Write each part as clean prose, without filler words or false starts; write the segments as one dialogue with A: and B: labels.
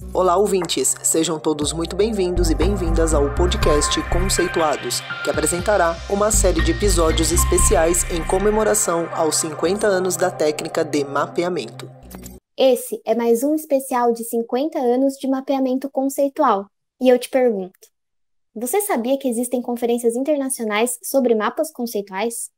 A: Olá, ouvintes! Sejam todos muito bem-vindos e bem-vindas ao podcast Conceituados, que apresentará uma série de episódios especiais em comemoração aos 50 anos da técnica de mapeamento.
B: Esse é mais um especial de 50 anos de mapeamento conceitual. E eu te pergunto, você sabia que existem conferências internacionais sobre mapas conceituais?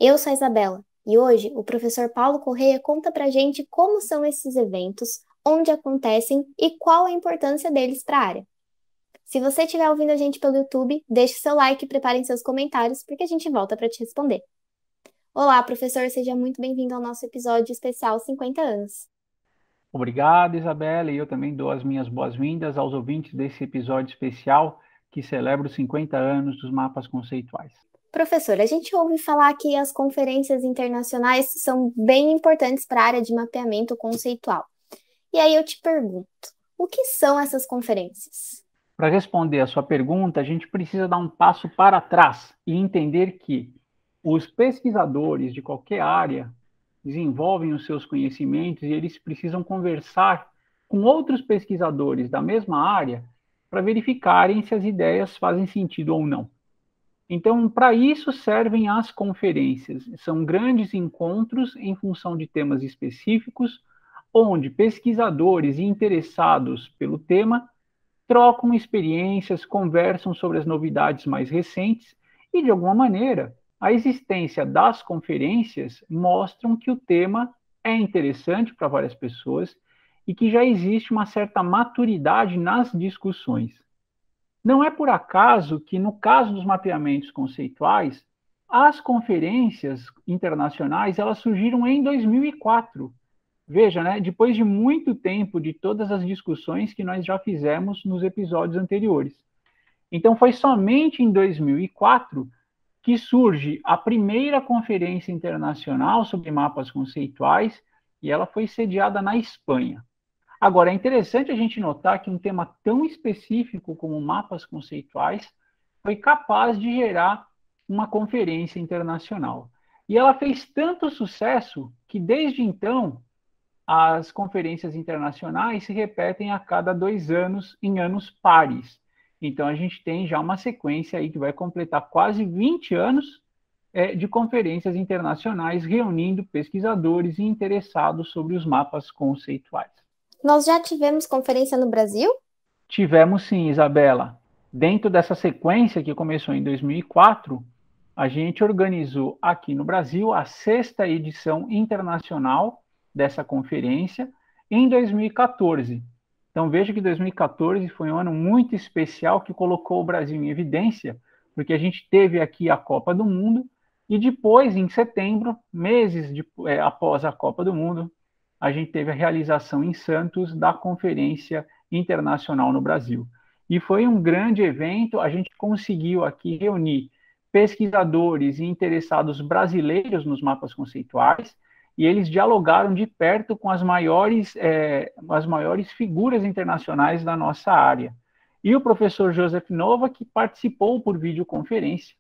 B: Eu sou a Isabela, e hoje o professor Paulo Correia conta pra gente como são esses eventos, onde acontecem e qual a importância deles para a área. Se você estiver ouvindo a gente pelo YouTube, deixe seu like e preparem seus comentários, porque a gente volta para te responder. Olá, professor, seja muito bem-vindo ao nosso episódio especial 50 anos.
C: Obrigado, Isabela, e eu também dou as minhas boas-vindas aos ouvintes desse episódio especial que celebra os 50 anos dos mapas conceituais.
B: Professor, a gente ouve falar que as conferências internacionais são bem importantes para a área de mapeamento conceitual. E aí eu te pergunto, o que são essas conferências?
C: Para responder a sua pergunta, a gente precisa dar um passo para trás e entender que os pesquisadores de qualquer área desenvolvem os seus conhecimentos e eles precisam conversar com outros pesquisadores da mesma área para verificarem se as ideias fazem sentido ou não. Então, para isso servem as conferências. São grandes encontros em função de temas específicos, onde pesquisadores interessados pelo tema trocam experiências, conversam sobre as novidades mais recentes e, de alguma maneira, a existência das conferências mostram que o tema é interessante para várias pessoas e que já existe uma certa maturidade nas discussões. Não é por acaso que, no caso dos mapeamentos conceituais, as conferências internacionais elas surgiram em 2004. Veja, né? Depois de muito tempo de todas as discussões que nós já fizemos nos episódios anteriores. Então, foi somente em 2004 que surge a primeira conferência internacional sobre mapas conceituais e ela foi sediada na Espanha. Agora, é interessante a gente notar que um tema tão específico como mapas conceituais foi capaz de gerar uma conferência internacional. E ela fez tanto sucesso que, desde então, as conferências internacionais se repetem a cada 2 anos, em anos pares. Então, a gente tem já uma sequência aí que vai completar quase 20 anos de conferências internacionais reunindo pesquisadores e interessados sobre os mapas conceituais.
B: Nós já tivemos conferência no Brasil?
C: Tivemos sim, Isabela. Dentro dessa sequência que começou em 2004, a gente organizou aqui no Brasil a 6ª edição internacional dessa conferência em 2014. Então veja que 2014 foi um ano muito especial que colocou o Brasil em evidência, porque a gente teve aqui a Copa do Mundo e depois, em setembro, após a Copa do Mundo, a gente teve a realização em Santos da Conferência Internacional no Brasil. E foi um grande evento, a gente conseguiu aqui reunir pesquisadores e interessados brasileiros nos mapas conceituais, e eles dialogaram de perto com as maiores figuras internacionais da nossa área. E o professor Joseph Nova, que participou por videoconferência,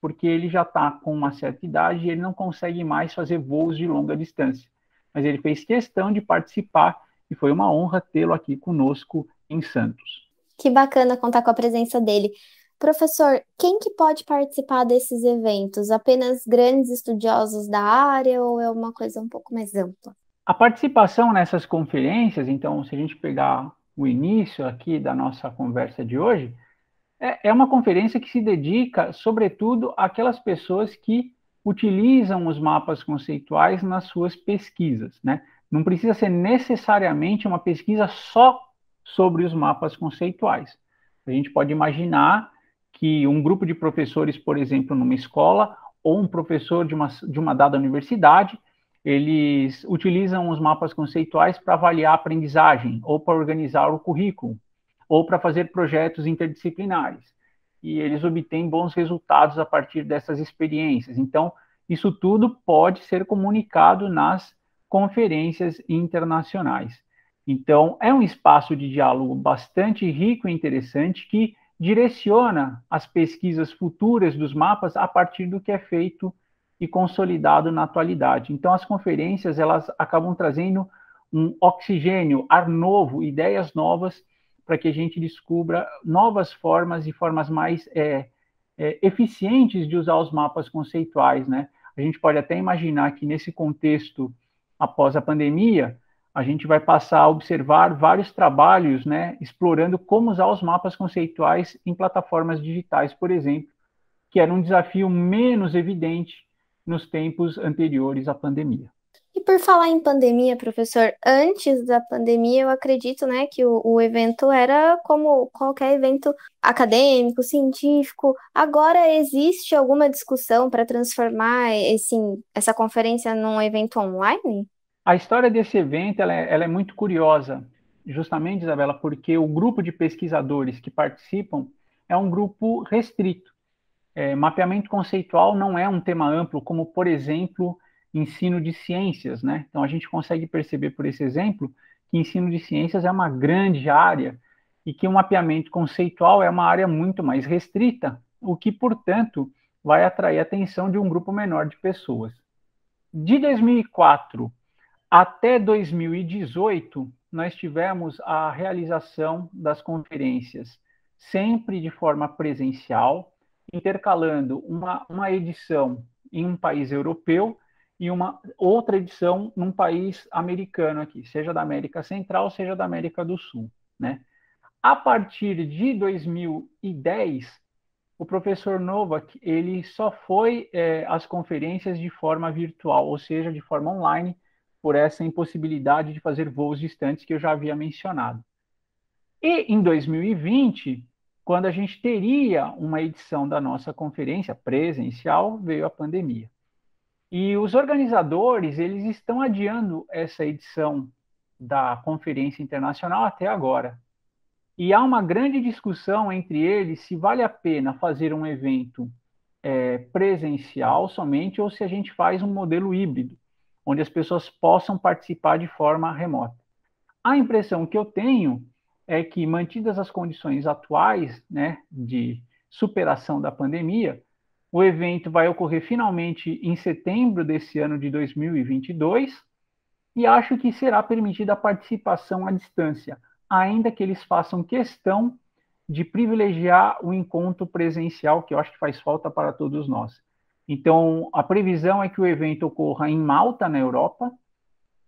C: porque ele já está com uma certa idade e ele não consegue mais fazer voos de longa distância. Mas ele fez questão de participar e foi uma honra tê-lo aqui conosco em Santos.
B: Que bacana contar com a presença dele. Professor, quem que pode participar desses eventos? Apenas grandes estudiosos da área ou é uma coisa um pouco mais ampla?
C: A participação nessas conferências, então, se a gente pegar o início aqui da nossa conversa de hoje, é uma conferência que se dedica, sobretudo, àquelas pessoas que utilizam os mapas conceituais nas suas pesquisas, né? Não precisa ser necessariamente uma pesquisa só sobre os mapas conceituais. A gente pode imaginar que um grupo de professores, por exemplo, numa escola, ou um professor de uma dada universidade, eles utilizam os mapas conceituais para avaliar a aprendizagem, ou para organizar o currículo, ou para fazer projetos interdisciplinares. E eles obtêm bons resultados a partir dessas experiências. Então, isso tudo pode ser comunicado nas conferências internacionais. Então, é um espaço de diálogo bastante rico e interessante que direciona as pesquisas futuras dos mapas a partir do que é feito e consolidado na atualidade. Então, as conferências elas acabam trazendo um oxigênio, ar novo, ideias novas, para que a gente descubra novas formas e formas mais eficientes de usar os mapas conceituais, né? A gente pode até imaginar que nesse contexto, após a pandemia, a gente vai passar a observar vários trabalhos, né, explorando como usar os mapas conceituais em plataformas digitais, por exemplo, que era um desafio menos evidente nos tempos anteriores à pandemia.
B: E por falar em pandemia, professor, antes da pandemia, eu acredito, né, que o evento era como qualquer evento acadêmico, científico. Agora existe alguma discussão para transformar essa conferência num evento online?
C: A história desse evento ela é muito curiosa, justamente, Isabela, porque o grupo de pesquisadores que participam é um grupo restrito. Mapeamento conceitual não é um tema amplo, como, por exemplo, ensino de ciências, né? Então, a gente consegue perceber, por esse exemplo, que ensino de ciências é uma grande área e que o mapeamento conceitual é uma área muito mais restrita, o que, portanto, vai atrair a atenção de um grupo menor de pessoas. De 2004 até 2018, nós tivemos a realização das conferências sempre de forma presencial, intercalando uma edição em um país europeu e uma outra edição num país americano aqui, seja da América Central, seja da América do Sul, né? A partir de 2010, o professor Novak, ele só foi às conferências de forma virtual, ou seja, de forma online, por essa impossibilidade de fazer voos distantes que eu já havia mencionado. E em 2020, quando a gente teria uma edição da nossa conferência presencial, veio a pandemia. E os organizadores, eles estão adiando essa edição da conferência internacional até agora. E há uma grande discussão entre eles se vale a pena fazer um evento presencial somente ou se a gente faz um modelo híbrido, onde as pessoas possam participar de forma remota. A impressão que eu tenho é que, mantidas as condições atuais, né, de superação da pandemia, o evento vai ocorrer finalmente em setembro desse ano de 2022 e acho que será permitida a participação à distância, ainda que eles façam questão de privilegiar o encontro presencial, que eu acho que faz falta para todos nós. Então, a previsão é que o evento ocorra em Malta, na Europa,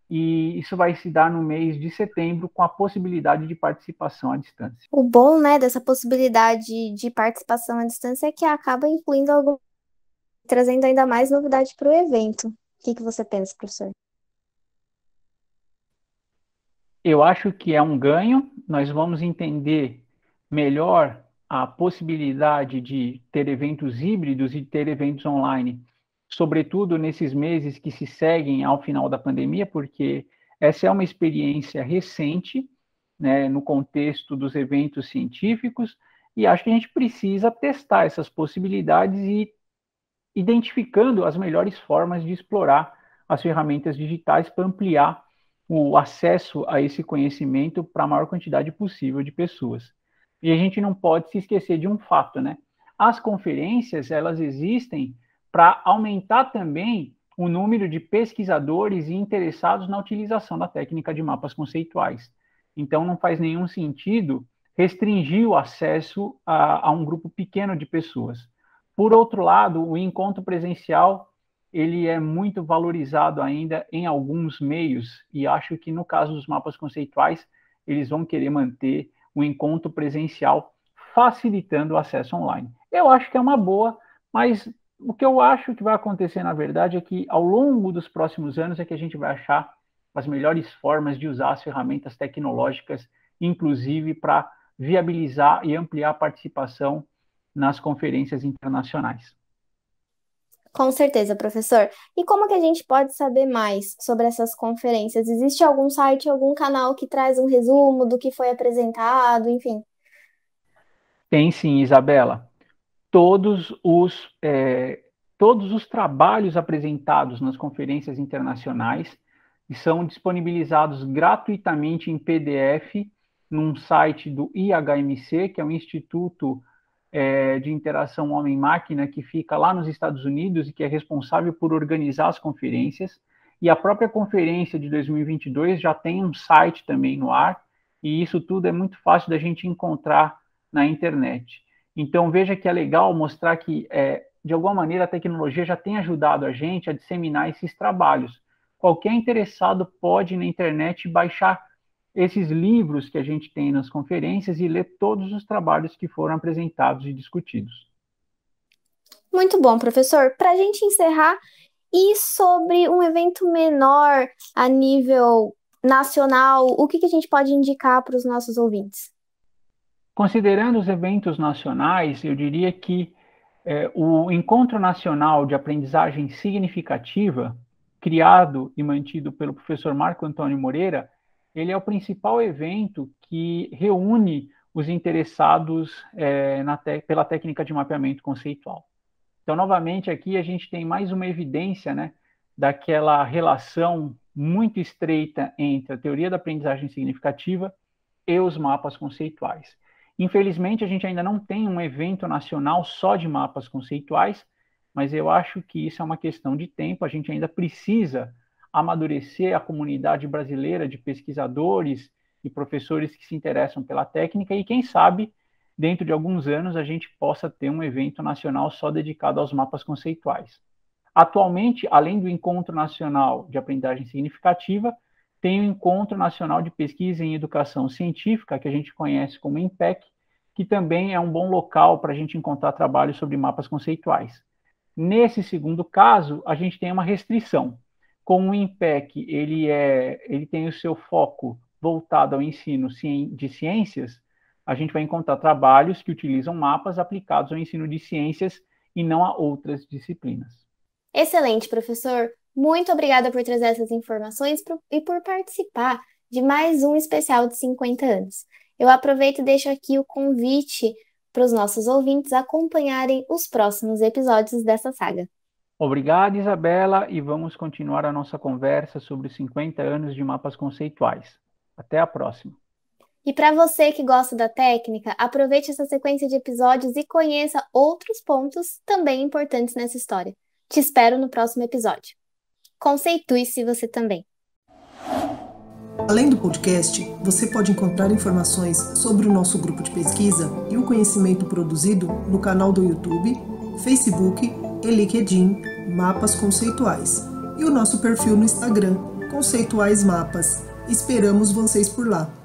C: e isso vai se dar no mês de setembro, com a possibilidade de participação à distância.
B: O bom, né, dessa possibilidade de participação à distância é que acaba incluindo trazendo ainda mais novidade para o evento. O que você pensa, professor?
C: Eu acho que é um ganho, nós vamos entender melhor a possibilidade de ter eventos híbridos e ter eventos online, sobretudo nesses meses que se seguem ao final da pandemia, porque essa é uma experiência recente, né, no contexto dos eventos científicos, e acho que a gente precisa testar essas possibilidades e identificando as melhores formas de explorar as ferramentas digitais para ampliar o acesso a esse conhecimento para a maior quantidade possível de pessoas. E a gente não pode se esquecer de um fato, né? As conferências, elas existem para aumentar também o número de pesquisadores e interessados na utilização da técnica de mapas conceituais. Então, não faz nenhum sentido restringir o acesso a um grupo pequeno de pessoas. Por outro lado, o encontro presencial ele é muito valorizado ainda em alguns meios, e acho que no caso dos mapas conceituais, eles vão querer manter o encontro presencial, facilitando o acesso online. Eu acho que é uma boa, mas o que eu acho que vai acontecer, na verdade, é que ao longo dos próximos anos é que a gente vai achar as melhores formas de usar as ferramentas tecnológicas, inclusive para viabilizar e ampliar a participação nas conferências internacionais.
B: Com certeza, professor. E como que a gente pode saber mais sobre essas conferências? Existe algum site, algum canal que traz um resumo do que foi apresentado, enfim?
C: Tem sim, Isabela. Todos os trabalhos apresentados nas conferências internacionais são disponibilizados gratuitamente em PDF num site do IHMC, que é o Instituto de Interação Homem-Máquina, que fica lá nos Estados Unidos e que é responsável por organizar as conferências. E a própria conferência de 2022 já tem um site também no ar, e isso tudo é muito fácil da gente encontrar na internet. Então, veja que é legal mostrar que, de alguma maneira, a tecnologia já tem ajudado a gente a disseminar esses trabalhos. Qualquer interessado pode, na internet, baixar esses livros que a gente tem nas conferências e ler todos os trabalhos que foram apresentados e discutidos.
B: Muito bom, professor. Para a gente encerrar, e sobre um evento menor a nível nacional, o que a gente pode indicar para os nossos ouvintes?
C: Considerando os eventos nacionais, eu diria que o Encontro Nacional de Aprendizagem Significativa, criado e mantido pelo professor Marco Antônio Moreira, ele é o principal evento que reúne os interessados pela técnica de mapeamento conceitual. Então, novamente, aqui a gente tem mais uma evidência, né, daquela relação muito estreita entre a teoria da aprendizagem significativa e os mapas conceituais. Infelizmente, a gente ainda não tem um evento nacional só de mapas conceituais, mas eu acho que isso é uma questão de tempo. A gente ainda precisa amadurecer a comunidade brasileira de pesquisadores e professores que se interessam pela técnica e, quem sabe, dentro de alguns anos, a gente possa ter um evento nacional só dedicado aos mapas conceituais. Atualmente, além do Encontro Nacional de Aprendizagem Significativa, tem o Encontro Nacional de Pesquisa em Educação Científica, que a gente conhece como INPEC, que também é um bom local para a gente encontrar trabalhos sobre mapas conceituais. Nesse segundo caso, a gente tem uma restrição. Como o INPEC ele tem o seu foco voltado ao ensino de ciências, a gente vai encontrar trabalhos que utilizam mapas aplicados ao ensino de ciências e não a outras disciplinas.
B: Excelente, professor. Muito obrigada por trazer essas informações e por participar de mais um especial de 50 anos. Eu aproveito e deixo aqui o convite para os nossos ouvintes acompanharem os próximos episódios dessa saga.
C: Obrigado, Isabela, e vamos continuar a nossa conversa sobre os 50 anos de mapas conceituais. Até a próxima.
B: E para você que gosta da técnica, aproveite essa sequência de episódios e conheça outros pontos também importantes nessa história. Te espero no próximo episódio. Conceitue-se você também.
A: Além do podcast, você pode encontrar informações sobre o nosso grupo de pesquisa e o conhecimento produzido no canal do YouTube, Facebook e LinkedIn Mapas Conceituais e o nosso perfil no Instagram, Conceituais Mapas. Esperamos vocês por lá.